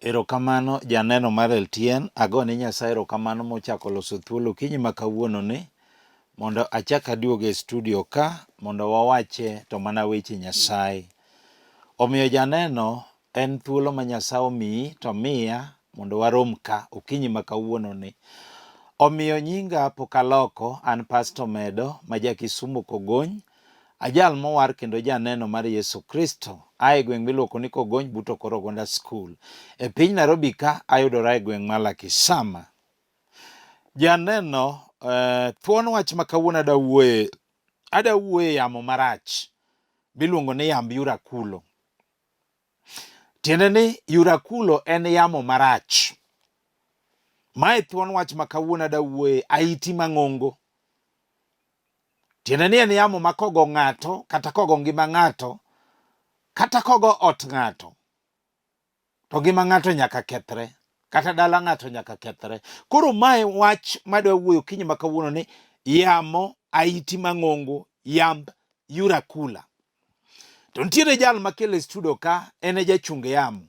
Erokamano janeno mar LTN, agone Nyasaye erokamano mochako loso thuolo kinyi ma kawuono ni mondo achak aduogo e studio ka mondo wawache to mana weche Nyasaye. Omiyo janeno en thuolo ma Nyasaye omiyi to miya mondo warom ka okinyi ma kawuono ni. Omiyo nyinga pok aloko, an Pastor Omedo ma ja Kisumu Kogony, ajal mowar kendo janeno mar Yesu Kristo. Ae gweng' miluoko ni Kogony buto Korogonda School. E piny Nairobi ka ayudora e gweng' mar Lakisama. Janeno, thuon wach ma kawuono adawuoye yamo marach miluongo ni Yamb Yurakulo. Tiende ni Yurakulo en yamo marach. Mae thuon wach ma kawuono adawuoye ahiti mang'ongo. Tiende ni en yamo ma kogo ng'ato, kata kogo ngima ng'ato, kata kogo ot ng'ato, to ngima ng'ato nyaka kethre, kata dala ng'ato nyaka kethre. Koro mae wach madwa wuoyo kinyi ma kawuono ni yamo ahiti mang'ongo, Yamb Yurakula. To nitiere jal makelo e studio ka, ene jachung yamo.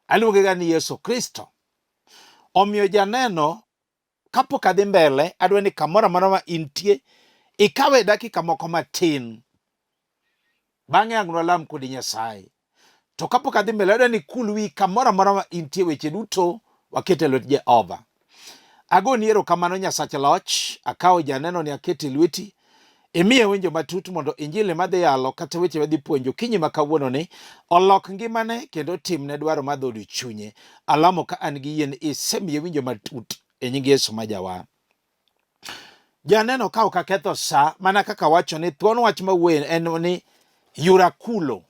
Aluonge ga ni Yesu Kristo. Omiyo janeno, kapok adhi mbele, adwa ni kamoro amora ma intie, ikawe dakika moko matin. Bang'e ang' walam kodi Nyasaye. To kapok adhi mbele, adwa ni kul wi kamoro amora ma intie, weche duto wakete lwet Jehova. Agoni erokamano Nyasach loch, akawo janeno ni akete lweti, imiye winjo matut mondo Injili madhi yalo kata weche madhi puonjo kinyi ma kawuono ni olok ngimane kendo timne dwaro mar dhood chunye. Alamo ka an gi yien isemiye winjo matut e nying Yesu ma Jawar. Janeno ka ok aketho sa, mana kaka wacho ni thuon wach mawuoyo en ni Yurakulo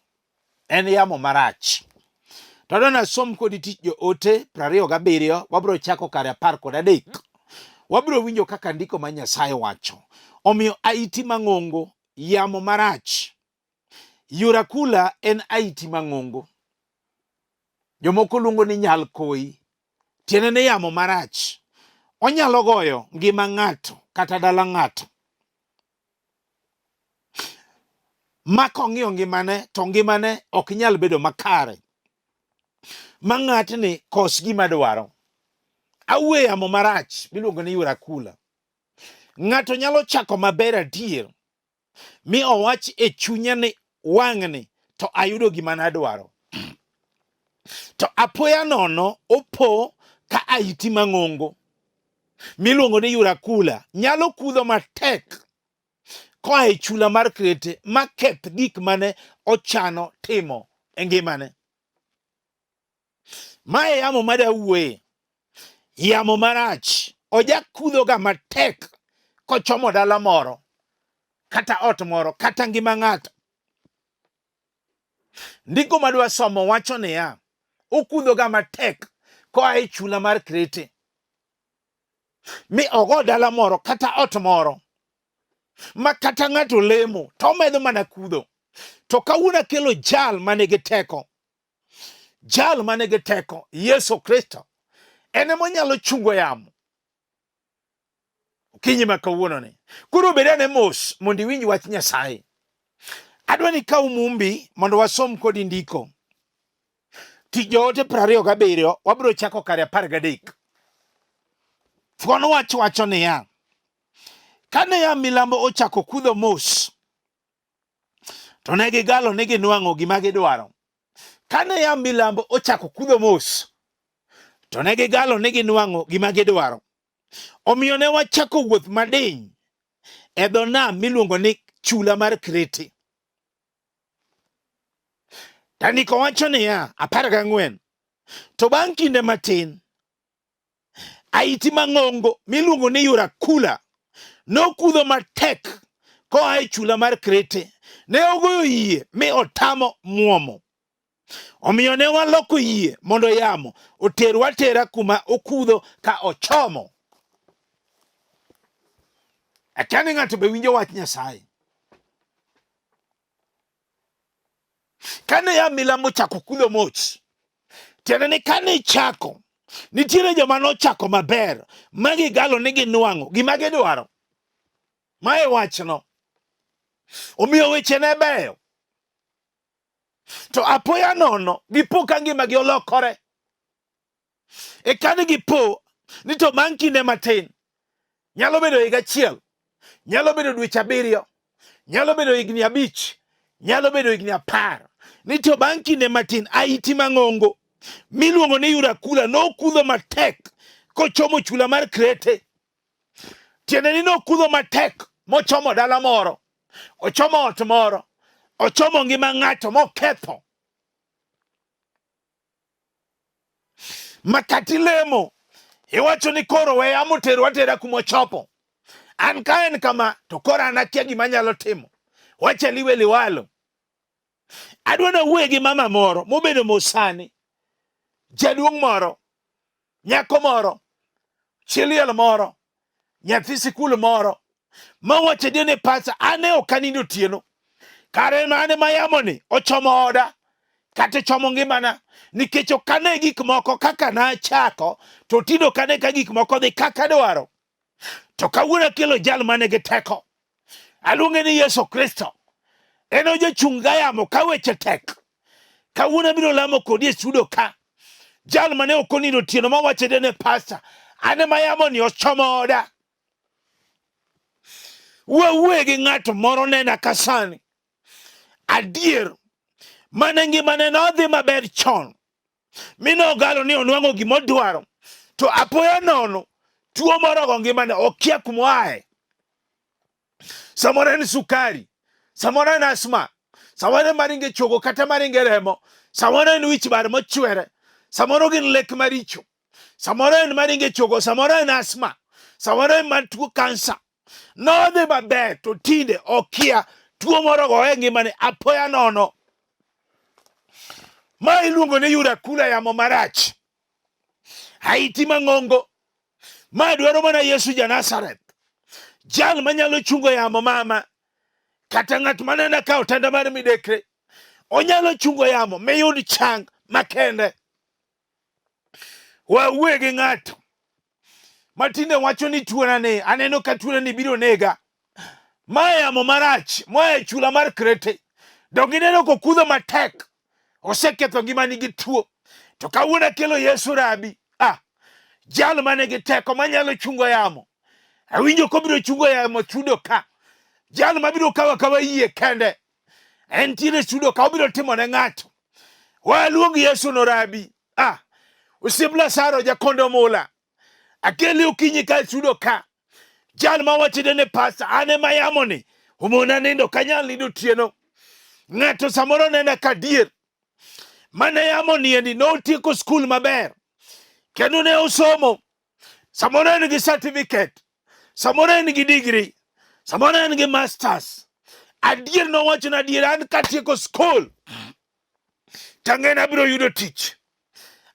en yamo marach. To adwa nasom kodi Tich Joote 27, wabro chako kare 13. Wabro winjo kaka ndiko ma Nyasaye wacho. Omiyo ahiti mang'ongo, yamo marach. Yurakula en ahiti mang'ongo. Jomoko luongo ni nyal koi. Tiende ni yamo marach. Onyalo goyo ngima ng'ato kata dala ng'ato. Ma kong'iyo ngimane, to ngimane ok nyal bedo makare. Ma ng'atni kos gima dwaro. Awuoyo yamo marach miluongo ni Yurakula. Ng'ato nyalo chako maber adier, mi owach e chunye ni wang'ni to ayudo gima nadwaro. To apoya nono opo ka ahiti mang'ongo miluongo ni Yurakula nyalo kudho matek koa e chula mar Krete ma keth gik mane ochano timo e ngimane. Mae yamo madawuoye, yamo marach. Oja kudho ga matek kochomo dala moro, kata ot moro, kata ngima ng'ato. Ndiko madwa somo wacho niya, okudho ga matek koa e chula mar Krete mi ogo dala moro kata ot moro, ma kata ng'ato lemo to medo mana kudho. To kawuono kelo jal manigi teko. Jal manigi teko, Yesu Kristo, ene monyalo chungo yamo kinyi ma kawuono ni. Kuro bedane mos mondo iwinj wach Nyasaye. Adwa ni kaw mumbi mondo wasom kodi ndiko. Tich Joote 27, wabro chako kare 13. Thuon wach wacho niya, kane ya milambo ochako kudho mos, to ne gigalo ni ginwang'o gima gidwaro. Kane ya milambo ochako kudho mos, to ne gigalo ni ginwang'o gima gidwaro. Omiyo ne wachako wuoth madiny e dhonam miluongo ni chula mar Krete. Tandiko wacho niya 14, to bang' kinde matin, ahiti mang'ongo miluongo ni Yurakula nokudho matek koa e chula mar Krete. Ne ogoyo yie mi otamo mwomo. Omiyo ne waloko yie mondo yamo oterwa atera kuma okudho ka ochomo. Akani ng'ato be winjo wach Nyasaye. Kane ya milambo chako kudho mos, tiende ni kane ichako, nitiere joma nochako maber, ma gigalo ni ginwang'o gima gidwaro. Mae wachno. Omiyo weche ne beyo. To apoya nono gipo ka ngima gi olokore. E kane gipo ni to bang' kinde matin, nyalo bedo higa achiel, nyalo bedo dweche 7, nyalo bedo higni 5, nyalo bedo higni 10, ni to bang' kinde matin ahiti mang'ongo miluongo ni Yurakulo nokudho matek kochomo chula mar Krete. Tiende ni nokudho matek mochomo dala moro, ochomo ot moro, ochomo ngima ng'ato moketho. Makati lemo iwacho ni koro weya motero atera kumochopo. An ka en kama to koro an akia gima nyalo timo. Wacha liwe liwalo. Adwa na wuoye gi mama moro mobedo mosani, jaduong' moro, nyako moro, chiliel moro, nyathi sikul moro, mawacho dine pasa ane okanindo tieno. Kare mane mayamoni ochomo oda kata chomo ngimana nikech okane gik moko kaka na chako to tido kane ka gik moko dhi kaka dwaro. To kawuono kelo jal mane gi teko. Aluonge ni Yesu Kristo. Eno jochung' gayamo ka weche tek. Kawuono biro lamo kodi e studio ka. Jal mane okonindo tieno mawacho dine pasta ane mayamoni ochomo oda. Wuoye gi ng'ato moro nena kasani. Adier mane ngimane nodhi maber chon. Mino galo ni onwang'o gimodwaro. To apoya nono tuo moro go ngimane okia kumoae. Samoro en sukari, samoro en asma, samoro en maringe chogo kata maringe remo, samoro en wich bar mochwere, samoro gin lek maricho, samoro en maringe chogo, samoro en asma, samoro en matuo kansa. Nodhi maber to tinde okia tuo moro go e ngimane apoya nono. Ma iluongo ni Yurakulo yamo marach. Ahiti mang'ongo. Ma dwaro mana Yesu ja Nazareth. Jal manyalo chungo yamo mama. Kata ng'at manena ka otanda mar midekre. Onyalo chungo yamo miyud chang makende. Wawuoye gi ng'ato matinde wacho ni tuona ni aneno ka tuona ni biro nega. Ma yamo marach moa chula mar Krete. Dongineno kokudho matek. Oseketho ngimani gi tuo. To kawuono kelo Yesu rabi. Jal mane gi teko manyalo chungo yamo. Awinjo ko biro chungo yamo chudo ka. Jal mabiro kawa yie kende. En tire chudo ka obiro timo ne ng'ato. Waluong Yesu no rabi. Usibla saro jakondo mula. Akeli ukinyi ka chudo ka. Jal mawacho dene pasta ane mayamoni. Umona nindo kanyal nindo tieno. Ng'ato samoro nena kadier. Mane yamoni endi no tieko skul maber. Kendo ne osomo. Samoro en gi certificate. Samoro en gi degree. Samoro en gi masters. Adier no wacho na adier an katieko skul. Tangena biro yudo tich.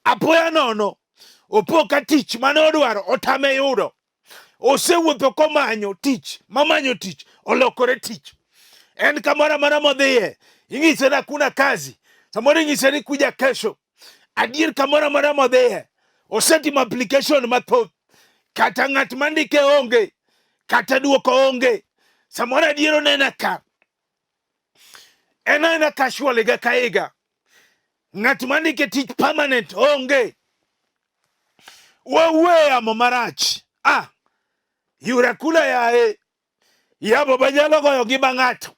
Apoya nono. Opo ka tich mane odwaro otame yudo. Osewuotho komanyo tich. Mamanyo tich. Olokore tich. En kamora mana modhiye. Ing'ise na kuna kazi. Samoro ing'ise ni kuja kesho. Adier kamora mana modhiye. Osetimo application mathoth. Kata ng'at mandike onge. Kata duoko onge. Samoro adier onena ka. Ena casual higa ka higa. Ng'at mandike tich permanent onge. Wawuoye yamo marach. Yurakulo yae. Yamo manyalo goyo ngima ng'ato.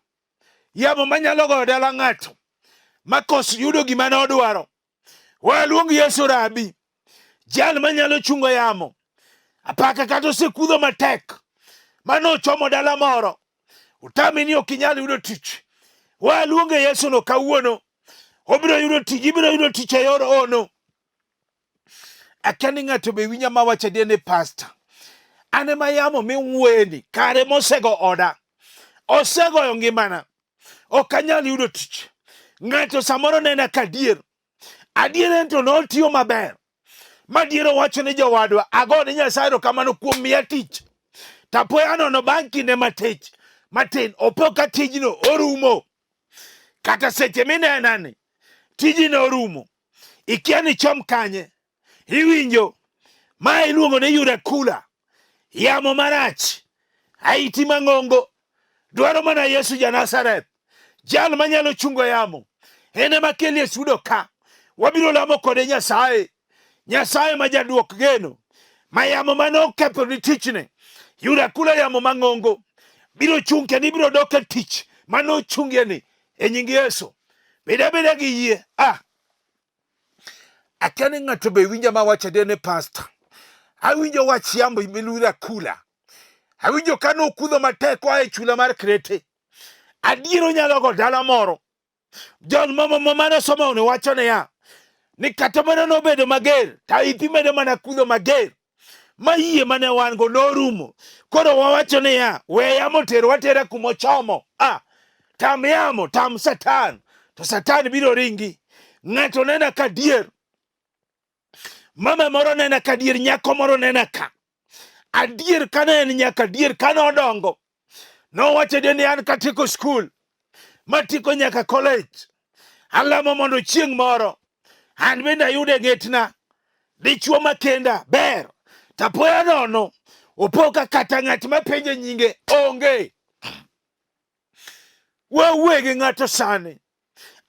Yamo manyalo goyo dala ng'ato. Makos yudo gima nodwaro. Waluong Yesu rabi. Jal manyalo chungo yamo. Apaka kata osekudho matek. Mano chomo dala moro. Utami ni okinyal yudo tich. Waluong Yesu no kawuono. Obiro yudo tich. Ibiro yudo tich e yor ono. Akani ng'ato be winya mawacho dene pasta. Ane mayamo miwuoyeni. Kare mosego oda. Osegoyo ngimana. Okanyal yudo tich. Ng'ato samoro nena kadier. Adier ento notiyo maber. Madiero wacho ni jowadwa. Agone Nyasaye erokamano kuom miya tich. Tapoya nono bang' kinde matin. Opo ka tijno orumo. Kata seche minenani. Tijno orumo. Ikia ni chom kanye. Iwinjo. Ma iluongo ni Yurakulo. Yamo marach. Ahiti mang'ongo. Dwaro mana Yesu ja Nazareth. Jal manyalo chungo yamo. Ene makeli e sudo ka. Wabiro lamo kode Nyasaye. Nyasaye ma jaduok geno, ma yamo manokepo ni tichne, Yurakulo yamo mang'ongo, biro chung' kendo ibiro dok e tich manochungieni e nying Yesu. Beda gi yie. Akia ni ng'ato be winja ma wacho ne pastor. Awinjo wach Yamb Yurakulo. Awinjo ka nokudho matek koa e chula mar Krete. Adiero nyalo go dala moro. John mama mane somo ne wacho ne ya ni kata mana nobedo mager, ta ipi medo mana kudho mager. Ma yie mane wan go norumo. Koro wawacho ne ya, we yamo tero watera kumo chomo. Tam yamo, tam Satan. To Satan biro ringi. Ng'ato nena ka dier. Mama moro nena ka dier, nyako moro nena ka. Adier kana en nyaka dier kana odongo. No wacho ni an katiko school. Matiko nyaka college. Alamo mondo chieng' moro. An bende ayude getna. Dichuo makenda ber. Tapoya nono. Opoka kata ng'at mapenje nyinge onge. Wawege ng'ato sani.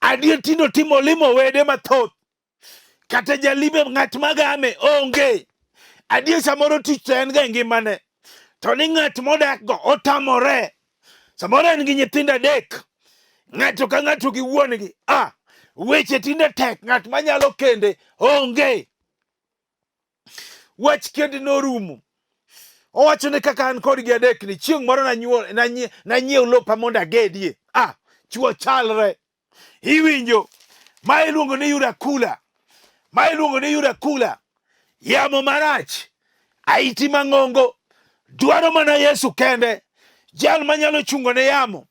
Adier tino timo limo wede mathoth. Kata jalibe ng'at magame onge. Adier samoro tich to en ga ngimane. To ni ng'at modak go otamore. Samoro en gi nyithindo adek. Ng'ato ka ng'ato gi wuongi. Weche tinde tek, ng'at manyalo kende onge. Wach kende norumo. Owacho ni kaka an kod gi adek ni chieng' moro nanyiew lopa mondo agedie. Chuo chalre. Iwinjo. Ma iluongo ni Yurakulo. Ma iluongo ni Yurakulo. Yamo marach. Ahiti mang'ongo. Dwaro mana Yesu kende. Jal manyalo chungo ne yamo.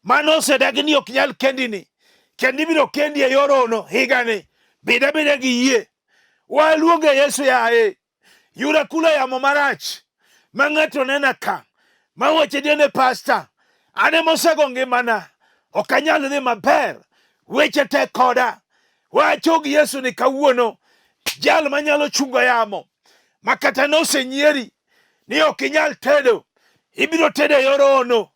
Mano osedagi ni ok nyal kendini. Kendi biro kendi e yor ono higani. Beda gi yie. Waluonge Yesu yae. Yurakulo yamo marach. Ma ng'ato nena ka. Ma wache ne pastor. Ane mosego ngimana. Ok anyal dhi maber. Weche tek koda. Wacho gi Yesu ni kawuono. Jal manyalo chungo yamo. Makata nosenyieri. Ni ok inyal tedo. Ibiro tedo e yor ono.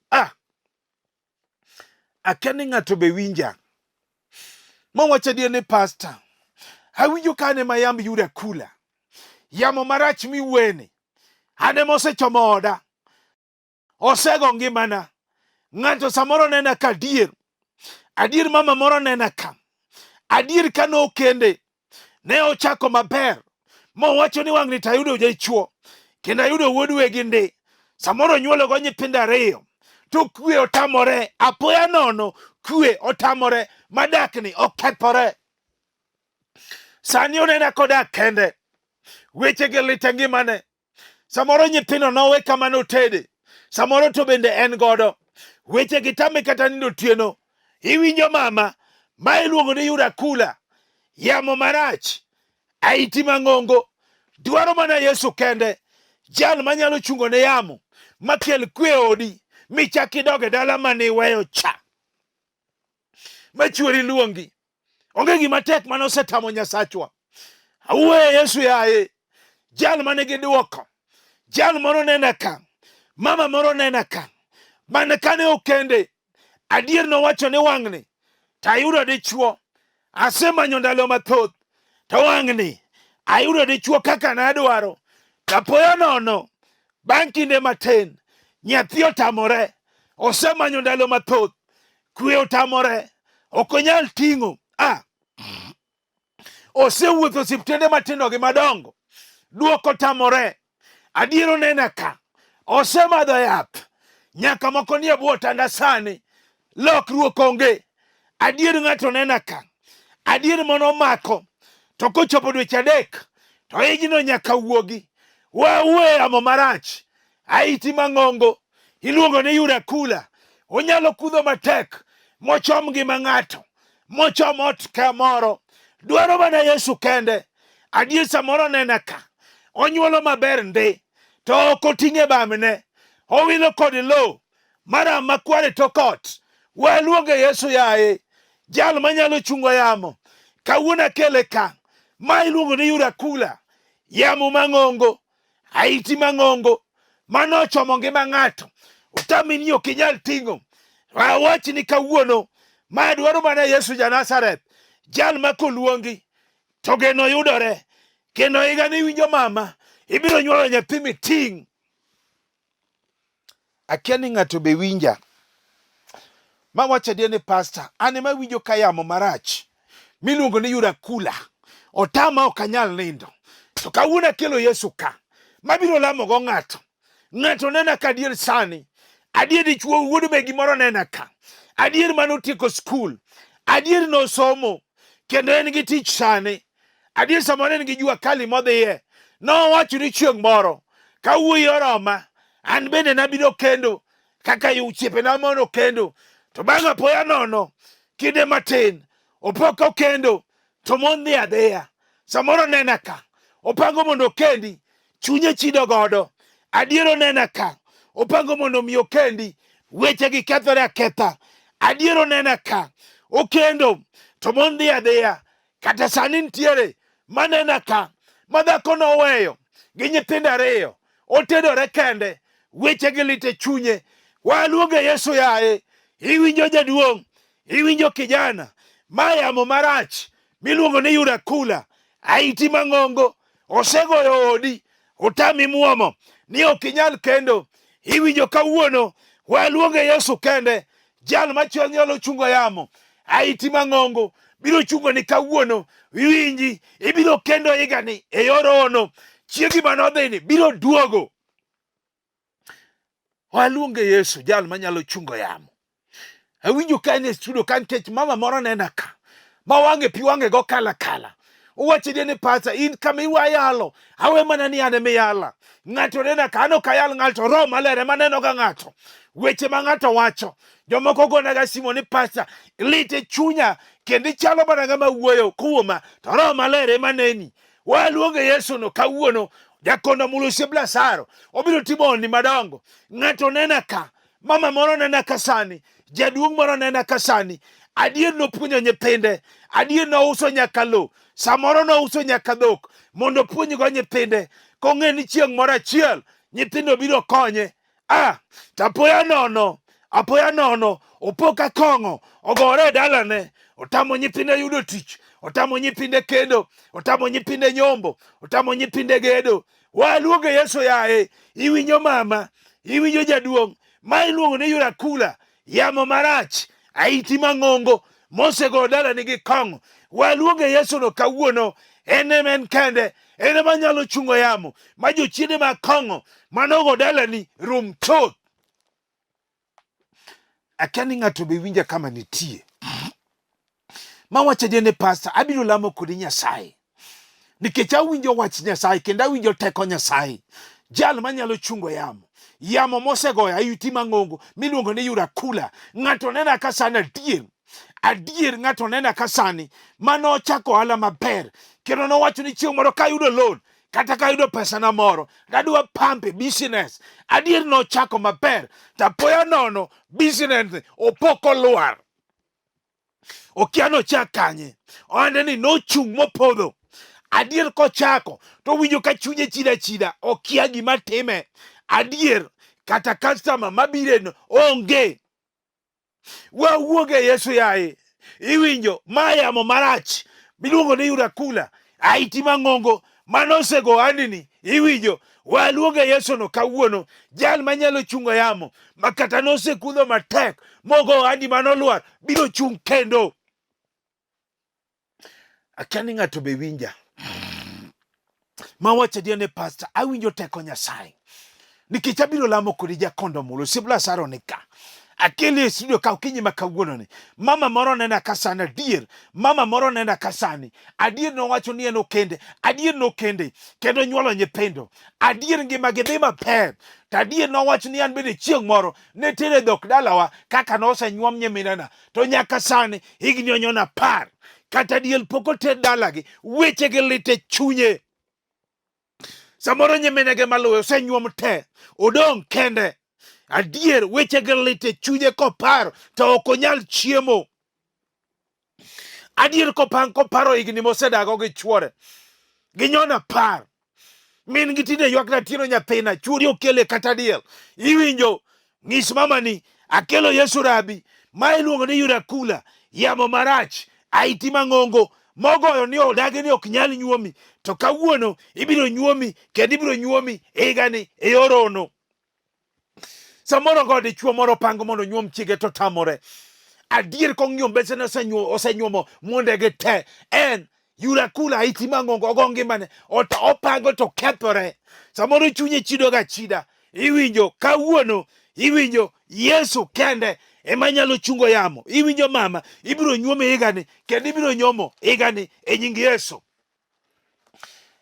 Akia ni ng'ato be winja. Mawacho ni pastor. Awinjo kane ma Yamb Yurakulo. Yamo marach miwene. Ane mosechomo oda. Osego ngimana. Ng'ato samoro nena ka adier. Adier mama moro nena ka. Adier ka nokende. Ne ochako maber. Mowacho ni wang'ni tayudo jachuo. Kendo ayudo wuod wegi ndi. Samoro nyuolo go nyithindo 2. To kwe otamore. Apoya nono kwe otamore. Madakni okethore. Sani onena koda kende. Weche ge lit e ngimane. Samoro nyithindo nowe kama notede. Samoro to bende en godo. Weche gi tame kata nindo tieno. Iwinjo mama. Ma iluongo ni Yurakulo. Yamo marach. Ahiti mang'ongo. Dwaro mana Yesu kende. Jal manyalo chungo ne yamo. Makel kwe odi. Michaki doge dala mani weyo cha. Machuori luongi. Onge gima tek manosetamo Nyasachwa. Awuoye Yesu yae. Jal mane gi duoko. Jal moro nena ka. Mama moro nena ka. Mana kane okende. Adier no wacho ni wang'ni. Tayudo dichuo. Asemanyo ndalo mathoth. To wang'ni. Ayudo dichuo kaka nadwaro. Tapoya nono. Bang' kinde matin. Nyathi otamore. Osemanyo ndalo mathoth. Kwe otamore. Okonyal ting'o. Osewuotho osiptende matindo gi madongo. Duoko tamore. Adiero nena ka. Osemadho yath. Nyaka moko nie bwo tanda sani. Lokruok onge. Adier ng'ato nena ka. Adier mono mako. To kochopo dweche 3. To higno nyaka wuogi. Wawuoye yamo marach. Ahiti mang'ongo. Iluongo ni Yurakulo. Onyalo kudho matek. Mochom ngima ng'ato. Mochom ot ka moro. Dwaro mana Yesu kende. Adier samoro nena ka. Onyuolo maber ndi. To ok oting'e bamne. Owilo kod lo. Mara makware tokot. Waluonge Yesu yae. Jal manyalo chungo yamo. Kawuono akele ka. Ma iluongo ni Yurakulo. Yamo mang'ongo. Ahiti mang'ongo. Manochomo ngima ng'ato. Utami ni ok inyal ting'o. Wawach ni kawuono. Ma dwaro mana Yesu ja Nazareth. Jal ma koluongi. To geno yudore. kendo higa ni winjo mama ibiro nyuolo nyathi miting'. Akia ni ng'ato be winja. Ma wacho adier ni pastor, an ema winjo ka yamo marach miluongo ni Yurakulo otama ok anyal nindo. To kawuono akelo Yesu ka mabiro lamo go ng'ato. Ng'ato nena ka adier sani. Adier dichuo wuodu be gimoro nena ka. Adier manotieko skul. Adier no somo. Kendo en gi tich sani. Adier samoro en gi jua kali modhiye. No wacho ni chieng' moro kawuoyi oroma. An bende nabiro kendo kaka osiepe na mono kendo. To bang' apoya nono kinde matin opoko kendo to mon dhi adhiya. Samoro nena ka opango mondo kendi chunye chido godo. Adiero nena ka opango mondo miyo kendi weche gi kethore aketha. Adiero nena ka okendo to mon dhi adhiya. Kata sani ntiere manena ka madhako noweyo gi nyithindo 2 otedore kende weche gi lite chunye. Waluonge Yesu yaye. Iwinjo jaduong', iwinjo kijana, ma yamo marach miluongo ni Yurakulo ahiti mang'ongo osegoyo odi, otami mwomo ni ok inyal kendo. Iwinjo kawuono waluonge Yesu kende, jal machon nyalo chungo yamo ahiti mang'ongo biro chungo ni kawuono. Iwinji ibiro kendo higani e yor ono. Chiegi manodhini biro duogo. Waluonge Yesu jal manyalo chungo yamo. Awinjo ka en e studio ka nikech mama moro nena ka ma wang'e pi wang'e go kala kala. Owacho ni pastor, in kama iwayalo awe mana ni ane miyala. Ng'ato nena ka ano kayal ng'ato roho maler ema neno ga ng'ato. Weche ma ng'ato wacho jomoko gona ga simo ni pastor lite chunya kendo ichalo mana ng'ama wuoyo kuoma to roho maler ema neni. Waluonge Yesu no kawuono jakondo mulo siebla saro obiro timo ni madongo. Ng'ato nena ka mama moro nena ka sani, jaduong' moro nena ka sani. Adier no puonjo nyithinde. Adier no uso nyaka lo. Samoro no uso nyaka dhok mondo puonj go nyithinde. Kong'e ni chieng' moro achiel nyithindo biro konye. Tapoya nono opok akong'o ogore dalane. Otamo nyithinde yudo tich. Otamo nyithinde kendo. Otamo nyithinde nyombo. Otamo nyithinde gedo. Waluonge Yesu yaye. Iwinjo mama. Iwinjo jaduong'. Ma iluongo ni Yurakulo yamo marach ahiti mang'ongo mosego dala nigi kong'o. Waluonge Yesu no kawuono. En kende. En ema nyalo chungo yamo. Ma jochiende ma kong'o manogo dala ni rum chuth. Akia ni ng'ato be winja kama nitie. Ma wacho ni pastor abiro lamo kodi Nyasaye. Nikech awinjo wach Nyasaye kendo awinjo teko Nyasaye. Jal manyalo chungo yamo. Yamo mosegoyo ahiti mang'ongo miluongo ni Yurakulo. Ng'ato nena ka sani adier ng'ato nena ka sani mano ochako ohala maber. Kendo nowacho ni chieng' moro kayudo loan kata kayudo pesa na moro dadwa pampe business. Adier no ochako maber. Tapoya nono business opoko luar. Okia no chak kanye. Oande ni nochung' mopodho. Adier kochako to winjo ka chunye chida okia gima time. Adier kata customer mabireno onge. Wawuoge Yesu yaye. Iwinjo ma yamo marach miluongo ni Yurakulo ahiti mang'ongo manosego andini. Iwinjo waluonge Yesu no kawuono jal manyalo chungo yamo makata nosekudho matek mogo andi manoluar biro chung' kendo. Akia ni ng'ato be winja. Ma wacho ni pastor awinjo teko Nyasaye. Nikech abiro lamo kodi jakondo mulo siebla saro ni ka. Akele studio ka okinyi makawuono ni. Mama moro nena ka sani adier. Mama moro nena ka sani. Adier no wacho ni en okende. Adier no kende. Kendo nyuolo nyithindo. Adier ngima gi dhi maber. To adier no wacho ni an bende chieng' moro ne tere dhok dalawa kaka no osenyuom nyiminena. To nyaka sani higni onyono 10. Kata diel pok oter dalagi. Weche gi lite chunye. Samoro nyiminege maluwe osenyuom te. Odong' kende. Adier weche gi lite chunye koparo to ok onyal chiemo. Adier koparo higni mosedago gi chuore. Ginyono 10. Min gi tinde ywak na tieno nyathina. Chuori okele kata diel. Iwinjo ng'is mama ni akelo Yesu rabi. Ma iluongo ni Yurakulo yamo marach ahiti mang'ongo mogoyo ni odagi ni ok nyal nyuomi, to kawuono ibiro nyuomi, kendo ibiro nyuomi higani e yor ono. Samoro God dichuo moro pango mondo nyuom chiege to tamore. Adier kong'iyo mbesene osenyuomo mwondege te. En Yurakulo ahiti mang'ongo ogo ngimane. Opango to kethore. Samoro chunye chido ga chida. Iwinjo kawuono, iwinjo Yesu kende ema nyalo chungo yamo. Iwinjo mama, ibiro nyuome higani, kendo ibiro nyuomo higani e nying Yesu.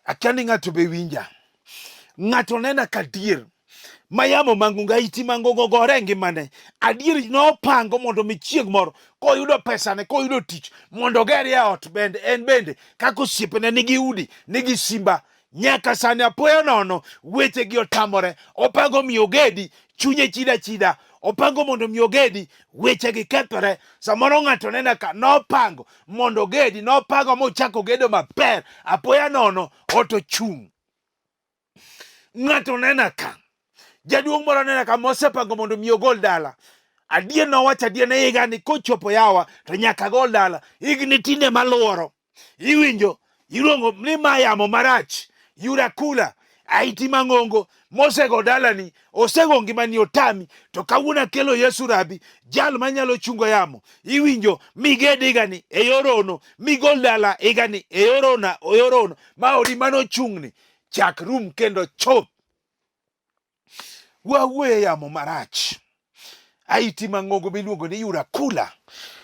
Akiani ng'ato be winja. Ng'ato nena kadier. Mayamo mangunga iti mangongo gore ngimane. Adier nopango mondo michieg moro koyudo pesane, koyudo tich mondo gerie ot bende, en bende kaka osiepene nigi udi, nigi simba. Nyaka sani apoya nono weche gi otamore. Opango miyo gedi, chunye chida chida. Opango mondo miyo gedi, weche gi kethore. Samoro ng'ato nena ka nopango mondo gedi, nopango mochako gedo maber. Apoya nono oto chung'. Ng'ato nena ka jaduong' moro nena ka mosepango mondo miyo gol dala. Adier nowacho adier ne higani kochopo yawa to nyaka gol dala. Higni tinde maluoro. Iwinjo iluongo ni mayamo marach. Yurakulo ahiti mang'ongo mosego dalani, osego ngimani otami, to kawuono kelo Yesu rabi, jal manyalo chungo yamo. Iwinjo miged higani e yor ono, migol dala higani e yor ono, ma odi manochung'ni chak rum kendo chop. Wawuoye yamo marach. Ahiti mang'ongo miluongo ni Yurakulo.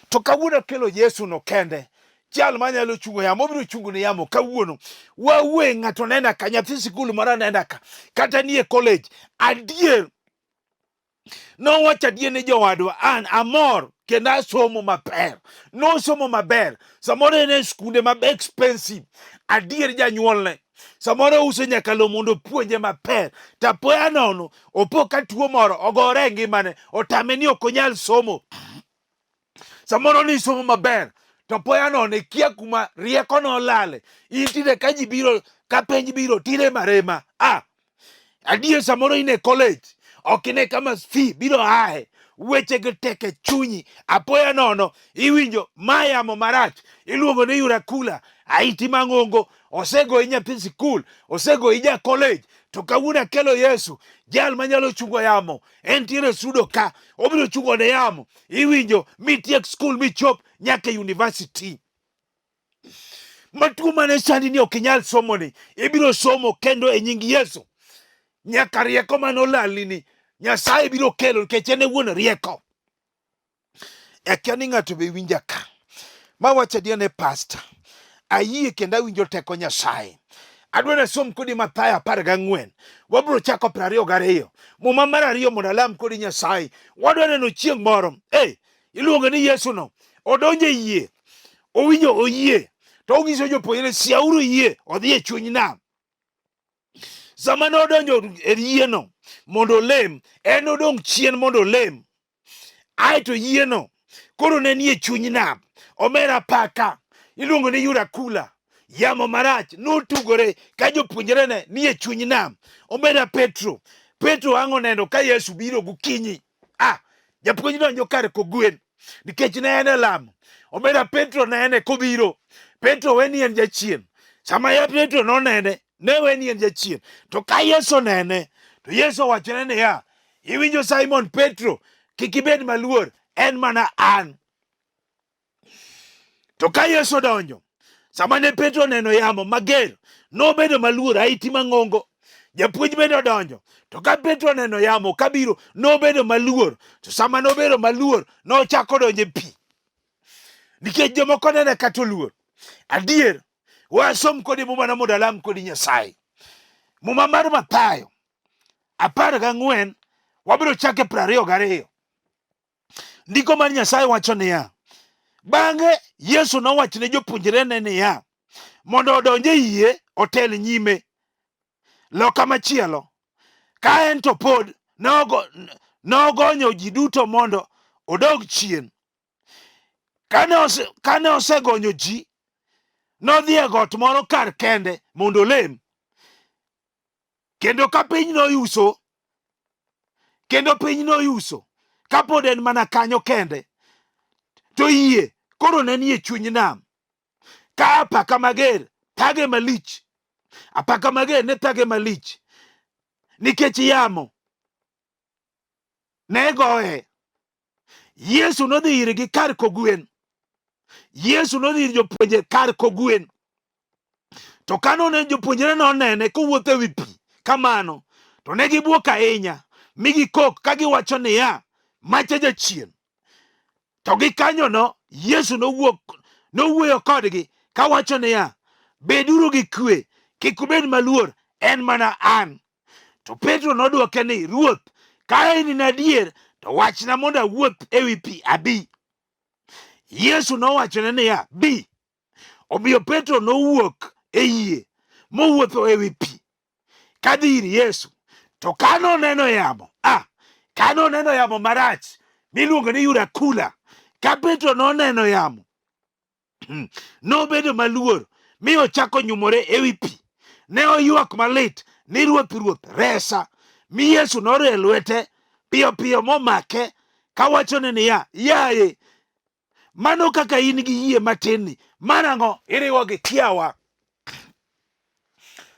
To kawuono kelo Yesu no kende. Jal manyalo chungo yamo, obiro chungo ni yamo kawuono. Wawuoye ng'ato nena ka, nyathi sikul moro nena ka, kata nie college. Adier nowacho adier ne jowadwa, an amor kendo asomo maber. Nosomo maber. Samoro en e skunde ma expensive. Adier janyuolne samoro uso nyaka lo mondo puonje maber. Tapoya nono opo ka tuo moro ogore ngimane, otame ni ok onyal somo. Samoro ni somo maber, to poya nono ikia kuma rieko no lale. Itire ka ji biro, ka penj biro tire marema. Adier samoro ine college, okine kama fi biro ae. Weche gi teke chunyi. Apoya nono iwinjo mayamo marach. Iluongo ni Yurakulo ahiti mang'ongo. Osego nyathi sikul, osego ija college, to kawuono kelo Yesu, jal manyalo chungo yamo. Entiere sudo ka, obiro chungo ne yamo. Iwinjo mitiek skul michop nyaka university. Matuo mane sandi ni ok inyal somo ni, ibiro somo kendo e nying Yesu. Nyaka rieko manolali ni Nyasaye biro kelo, nikech en wuon rieko. Akiani ng'ato be winja ka. Mawacho adier ne pastor. Ayie kendo awinjo teko Nyasaye. Adwaro som kodi Mathayo 14. Wabiro chako 22. Muma mar 2 mondo alam kodi Nyasaye. Wadwaro neno chieng' moro. Iluongo ni Yesu no odonjo e yie. Owinjo oyie. To onyiso jopuonjre siauru yie odhi e chuny nam. Sama ne odonjo e yie no mondo olem, en odong' chien mondo olem. Aeto yie no koro ne nie chuny nam. Omera paka. Iluongo ni Yurakulo. Yamo marach notugore ka jopuonjre ne nie chuny nam. Omera Petro. Petro ang'o neno ka Yesu biro gokinyi. Japuonj donjo kare kogwen, nikech ne en e lamo. Omera Petro nene kobiro. Petro weni en jachien. Sama ya Petro nonene, ne weni en jachien. To ka Yesu nene, to Yesu wachone niya, iwinjo Simon Petro, kik ibed maluor, en mana an. To ka Yesu donjo, sama ne Petro neno yamo mager, nobedo maluor ahiti mang'ongo. Japuonj bende odonjo. To ka Petro neno yamo kabiro, nobedo maluor. To sama nobedo maluor, nochako donjo e pi. Nikech jomoko nene kata oluor. Adier, wasom kodi muma na mondo alam kodi Nyasaye. Muma mar Mathayo 14, wabiro chake 22. Ndiko mar Nyasaye wacho niya, bang'e Yesu nowachone jopuonjre ne niya, mondo odonje yie otel nyime loka machielo. Ka en to pod nogonyo ji duto mondo odog chien. Kane osegonyo ji, nodhi e got moro kar kende mondo olem. Kendo ka piny noyuso, ka pod en mana kanyo kende, to yie koro ne nie chuny nam. ka apaka mager thage malich, apaka mager ne thage malich nikech yamo ne goye. Yesu nodhi irgi kar kogwen. Yesu nodhi ir jopuonje kar kogwen. To kanone jopuonjre nonene kowuotho ewi pi kamano, to ne gibuok ahinya mi gikok ka giwacho niya, macha jachien. To gikanyono Yesu nowuoyo kodgi kawacho niya, beduru gi kwe, kik ubed maluor, en mana an. To Petro nodwoke ni, Ruoth, ka en in adier, to wachna mondo awuoth ewi pi abi. Yesu nowachone niya, bi. Omiyo Petro nowuok e yie mowuotho ewi pi kadhi ir Yesu. To kanoneno yamo marach miluongo ni Yurakulo, ka Petro noneno yamo nobedo maluor mi ochako nyumore ewi pi. Ne oywak malit ni, Ruoth, Ruoth, resa. Mi Yesu norie lwete piyo piyo momake kawachone niya, yaye, mano kaka in gi yie matin ni, marang'o iriwo gi kiawa?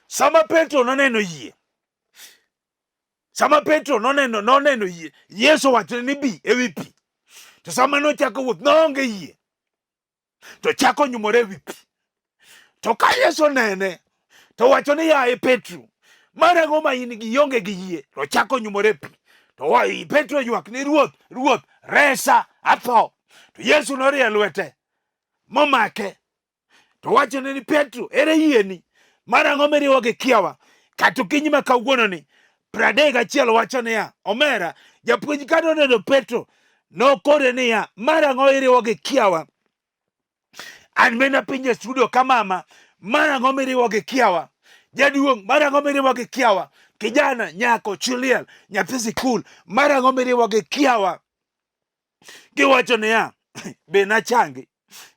Sama Petro noneno yie, Yesu wachone ni bi ewi pi. To sama nochako wuoth noonge yie, to chako nyumore ewi pi. To ka Yesu nene to wacho ni, yaye Petro, marang'o ma in gi ionge gi yie? To chako nyumore pi. To Petro ywak ni, Ruoth, Ruoth, resa, atho. To Yesu norie lwete momake to wachone ni, Petro, ere yieni? Marang'o miriwo gi kiawa? Kata okinyi ma kawuono ni 31 wacho niya, omera, japuonj ka noneno Petro nokore niya, marang'o iriwo gi kiawa? An mena pinje studio ka mama, marang'o miriwo gi kiawa? Jaduong', marang'o miriwo gi kiawa? Kijana, nyako, chuliel, nyathi sikul, marang'o miriwo gi kiawa? Giwacho niya, be nachangi,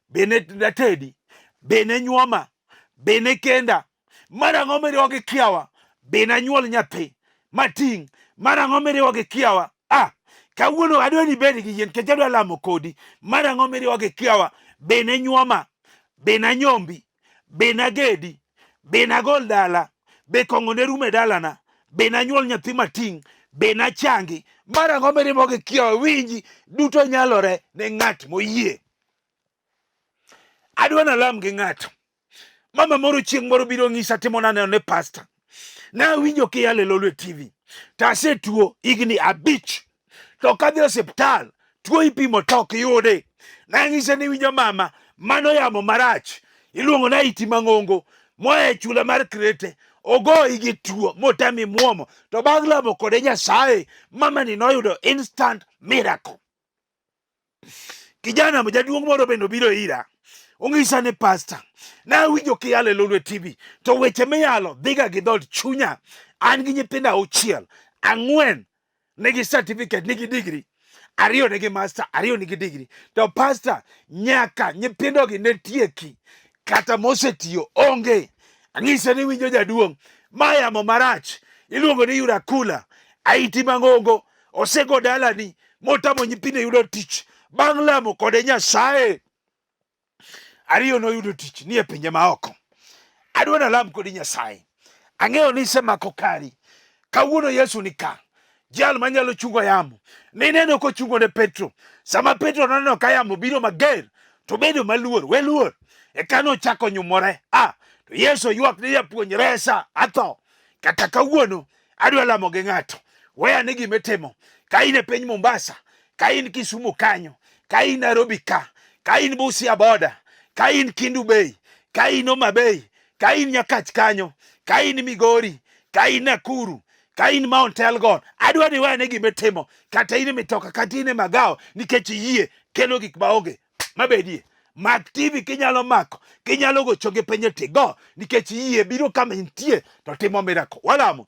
be natedi, be ne nyuoma, be ne kenda, marang'o miriwo gi kiawa? Be nanyuol nyathi matin, marang'o miriwo gi kiawa? Kawuono adwa ni bed gi yien kech adwa lamo kodi, marang'o miriwo gi kiawa? Be ne nyuoma, be nanyombi, be nagedi, be nagol dala, be kong'o ne rume dalana, be nanyuol nyathi matin, be nachangi, marang'o miriwo gi kiawa? Winji, duto nyalore ne ng'at moyie. Adwa nalam gi ng'ato. Mama moro chieng' moro biro ng'isa timo naneno ne pasta. Na winjo kiyale lolwe TV. Tasetuo higni 5. To kadhi osiptal, tuo ipimo tok yude. Na ng'ise ni, winjo mama, mano yamo marach. Iluongo na ahiti mang'ongo. Moe chula mar Krete. Ogoyi gi tuo motami mwomo. To bang' lamo kode Nyasaye, mama ni noyudo instant miracle. Kijana jaduong' moro bendo biro ira. Ong'isa ni, pasta, na winjo kiyale lolwe TV. To weche miyalo dhiga gi dhod chunya. An gi nyithinda 6, 4 nigi certificate, nigi degree, 2 nigi master, 2 nigi degree. To pasta, nyaka nyithindo gi ne tieki, kata mosetiyo onge. Ang'ise ni, winjo jaduong', ma yamo marach iluongo ni Yurakulo, ahiti mang'ongo, osego dalani motamo nyithindo yudo tich. Bang' lamo kode Nyasaye, 2 noyudo tich ni e pinje maoko. Adwa nalam kodi Nyasaye. Ang'eyo ni isemako kari. Kawuono Yesu ni ka, jal manyalo chungo yamo. Nineno kochungo ne Petro. Sama Petro noneno ka yamo biro mager, to bedo maluor, weluor. Eka nochako nyumore. To Yesu ywak ni, japuonj, resa, atho. Kata kawuono adwa lamo gi ng'ato. Weya ni gimitimo. Ka in e piny Mombasa, ka in Kisumu kanyo, ka in Nairobi ka in Busia boda, ka in Kindu Bay, ka in Homa Bay, ka in Nyakach kanyo, ka in Migori, ka in Nakuru, ka in Mount Elgon, adwa ni weya ni gimitimo. Kata in mitoka, kata in magawa, nikech yie kelo gik maonge mabedie. Mak TV kinyalo mako, kinyalo gocho gi penye tigo, nikech yie biro kama intie to timo miracle. Walamo.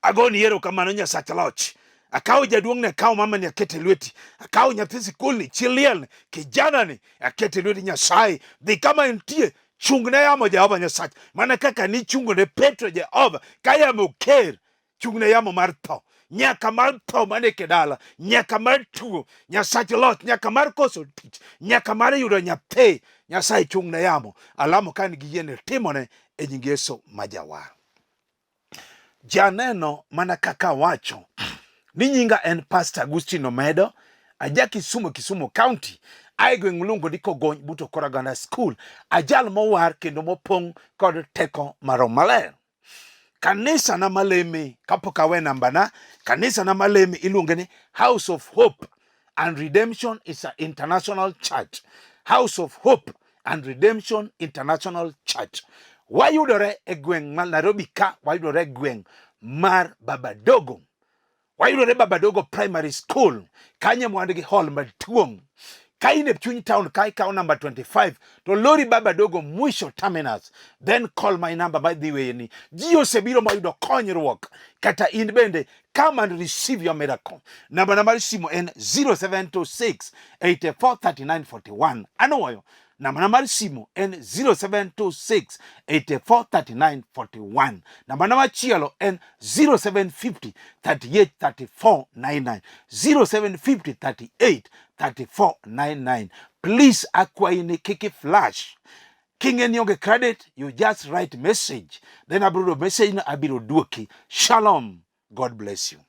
Agoni erokamano Nyasach loch. Akawo jaduong' ne, akawo mama ni akete lweti, akawo nyathi sikul ni, chiliel ni, kijana ni, akete lweti. Nyasaye, dhi kama intie, chung ne yamo Jehova Nyasaye. Mana kaka ni chungo ne Petro Jehova, ka yamo ker, chung ne yamo mar tho. Nyaka mar tho mane kedala, nyaka mar tuo, Nyasach loch, nyaka mar koso tich, nyaka mar yudo nyathi. Nyasaye chung ne yamo. Alamo kan gi yene timone e nying Yesu majawar. Janeno mana kaka wacho ni nyinga en Pastor Agustino Omedo, aja Kisumu County, aigweng mluongo ni Kogony buto Koragana School, ajal mowar kendo mopong kod teko maro maler. Kanisa na maleme, kapok awe nambana, kanisa na maleme iluongo ni House of Hope and Redemption is an international church. House of Hope and Redemption International Church. Wayudore e gweng' mar Nairobi ka, wayudore e gweng' mar Babadogo. Wayudore Babadogo Primary School. Kanye mwande gi hall maduong'. Ka in e chuny town, ka ikaw number 25, to lori Babadogo mwisho terminus. Then call my number by the way ni. Ji osebiro moyudo konyruok. Kata in bende, come and receive your miracle. Namba simo en 0726 843941. Anoyo. Namba simo en 0726 843941. Namba chielo en 0750 38 34 99. 0750 38 3499. Please akwaini kiki flash. King en yonge credit, you just write message. Then abiro message na abiro duoki. Shalom. God bless you.